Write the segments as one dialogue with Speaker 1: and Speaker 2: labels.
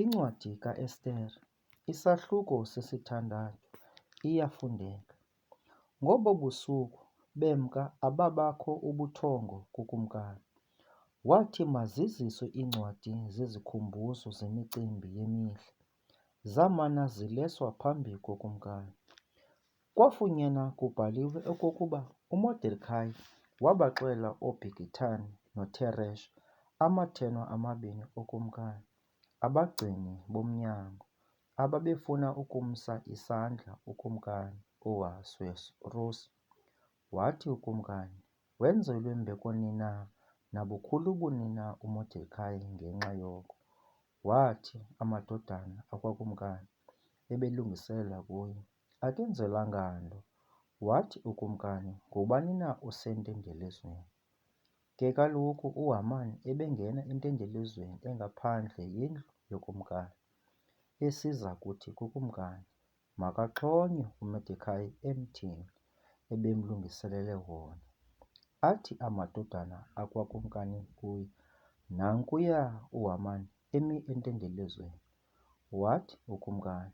Speaker 1: Incwadi kaEsteri, isahluko sesithandathu, iyafundeka. Ngobo busuku bemka ababakho ubuthongo kukumkani. Wathi maziziswe iincwadi zezikhumbuzo zemicimbi yemihla. Zamana zileswa phambi kokumkani. Kwafunyanwa kubhaliwe okokuba uModekhayi wabaxelela ooBhigithani noTeresha, amathenwa amabini okumkani, abagcini bomnyango, ababefuna ukumsa isandla ukumkani u-Ahasuwerusi. Wathi ukumkani, wenzelwe mbeko nina nabukhulu buni na uModekhayi ngenxa yoko? Wathi amadodana akwakumkani ebelungiselela kuye, akenzelwanga nto. Wathi ukumkani, ngubani na osentendelezweni? Ke kaloku uHamani ebengena entendelezweni engaphandle yendlu yokumkani, esiza kuthi kukumkani makaxhonywe uModekhayi emthini ebemlungiselele wona. Athi amadodana akwakumkani kuye, nankuya uHamani emi entendelezweni. Wathi ukumkani,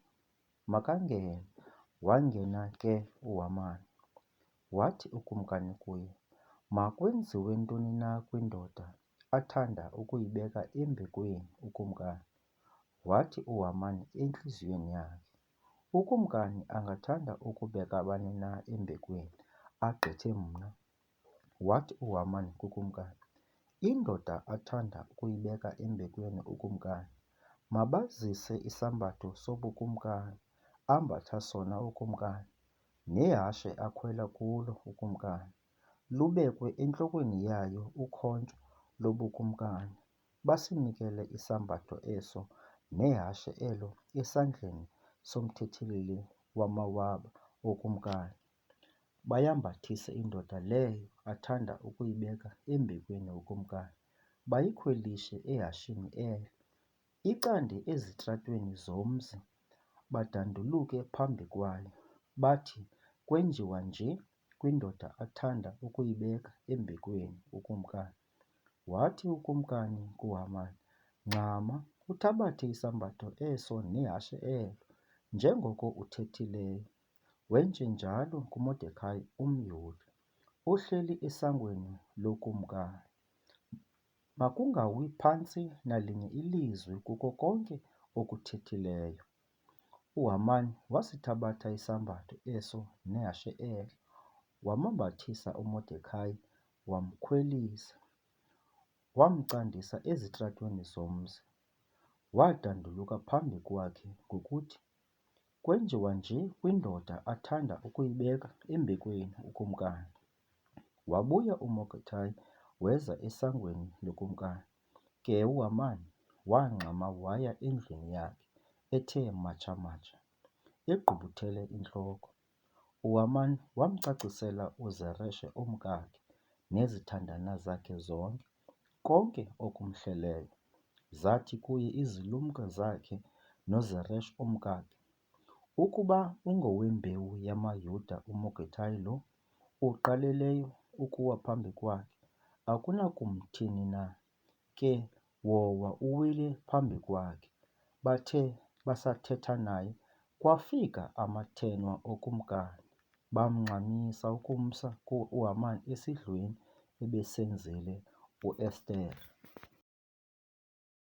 Speaker 1: makangene. Wangena ke uHamani. Wathi ukumkani kuye, makwenziwe ntoni na kwindoda athanda ukuyibeka embekweni ukumkani? Wathi uHamani entliziyweni yakhe, ukumkani angathanda ukubeka bani na embekweni agqithe mna? Wathi uHamani kukumkani, indoda athanda ukuyibeka embekweni ukumkani mabazise isambatho sobukumkani ambatha sona ukumkani, nehashe akhwela kulo ukumkani, lubekwe entlokweni yayo ukhonkco lobukumkani. Basinikele isambatho eso nehashe elo esandleni somthetheli wamawaba okumkani, bayambathise indoda leyo athanda ukuyibeka embekweni ukumkani, bayikhwelishe ehasheni eyo, icande ezitratweni zomzi, badanduluke phambi kwayo, bathi, kwenjiwa nje kwindoda athanda ukuyibeka embekweni ukumkani. Wathi ukumkani kuHamani, ncama, uthabathe isambatho eso nehashe elo, njengoko uthethileyo, wenje njalo kuModekhayi umYuda, ohleli esangweni lokumkani. Makungawi phantsi nalinye ilizwi kuko konke okuthethileyo. UHamani wasithabatha isambatho eso nehashe elo, wamambathisa uModekhayi, wamkhwelisa, wamcandisa ezitratweni zomzi. Wadanduluka phambi kwakhe ngokuthi, kwenjiwa nje kwindoda athanda ukuyibeka embekweni ukumkani. Wabuya uModekhayi weza esangweni lokumkani. Ke uHamani wangxama waya endlini yakhe ethe matsha-matsha, egqubuthele intloko. UHamani wamcacisela uZereshe umkakhe nezithandana zakhe zonke, konke okumhleleyo. Zathi kuye izilumka zakhe noZereshe umkakhe, ukuba ungowembewu yamaYuda uModekhayi lo, uqaleleyo ukuwa phambi kwakhe, akunakumthini na? Ke wowa uwile phambi kwakhe. Bathe basathetha naye, kwafika amathenwa okumkani, bamngxamisa ukumsa uHamani esidlweni ebesenzele uEsteri.